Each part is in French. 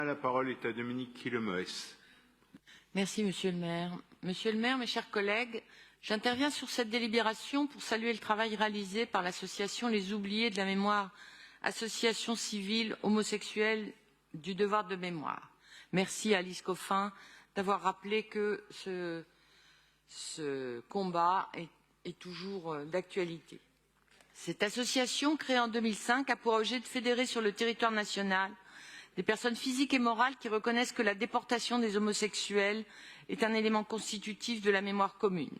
La parole est à Dominique Quillemoes. Merci, Monsieur le maire. Monsieur le maire, mes chers collègues, j'interviens sur cette délibération pour saluer le travail réalisé par l'association Les Oubliés de la Mémoire, association civile homosexuelle du devoir de mémoire. Merci à Alice Coffin d'avoir rappelé que ce combat est toujours d'actualité. Cette association, créée en 2005, a pour objet de fédérer sur le territoire national des personnes physiques et morales qui reconnaissent que la déportation des homosexuels est un élément constitutif de la mémoire commune.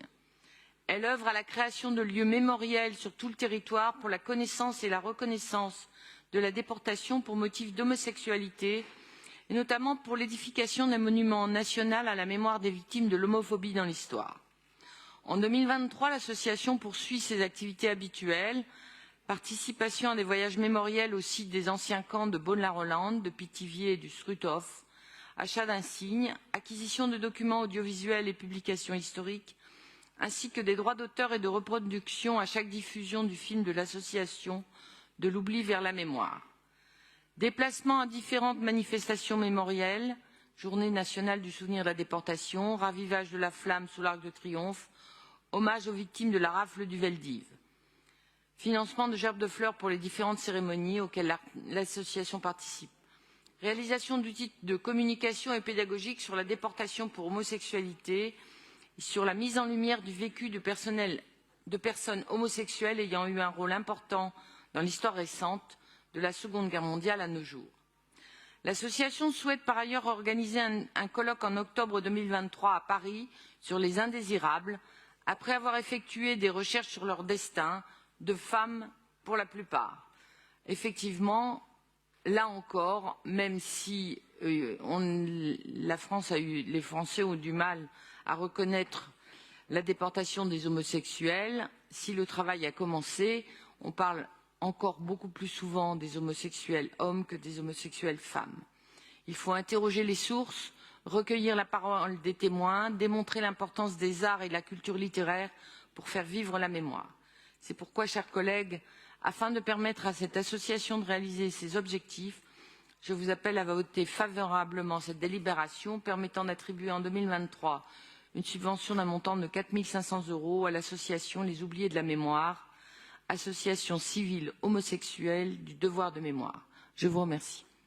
Elle œuvre à la création de lieux mémoriels sur tout le territoire pour la connaissance et la reconnaissance de la déportation pour motif d'homosexualité, et notamment pour l'édification d'un monument national à la mémoire des victimes de l'homophobie dans l'histoire. En 2023, l'association poursuit ses activités habituelles, participation à des voyages mémoriels au site des anciens camps de Beaune-la-Rolande, de Pithiviers et du Struthof, achat d'insignes, acquisition de documents audiovisuels et publications historiques, ainsi que des droits d'auteur et de reproduction à chaque diffusion du film de l'association de l'oubli vers la mémoire. Déplacement à différentes manifestations mémorielles, Journée nationale du souvenir de la déportation, ravivage de la flamme sous l'Arc de Triomphe, hommage aux victimes de la rafle du Veldiv. Financement de gerbes de fleurs pour les différentes cérémonies auxquelles l'association participe. Réalisation d'outils de communication et pédagogique sur la déportation pour homosexualité et sur la mise en lumière du vécu de personnes homosexuelles ayant eu un rôle important dans l'histoire récente de la Seconde Guerre mondiale à nos jours. L'association souhaite par ailleurs organiser un colloque en octobre 2023 à Paris sur les indésirables, après avoir effectué des recherches sur leur destin, de femmes pour la plupart. Effectivement, là encore, même si la France les Français ont du mal à reconnaître la déportation des homosexuels, si le travail a commencé, on parle encore beaucoup plus souvent des homosexuels hommes que des homosexuels femmes. Il faut interroger les sources, recueillir la parole des témoins, démontrer l'importance des arts et de la culture littéraire pour faire vivre la mémoire. C'est pourquoi, chers collègues, afin de permettre à cette association de réaliser ses objectifs, je vous appelle à voter favorablement cette délibération permettant d'attribuer en 2023 une subvention d'un montant de 4 500 € à l'association Les Oubliés de la Mémoire, association civile homosexuelle du devoir de mémoire. Je vous remercie.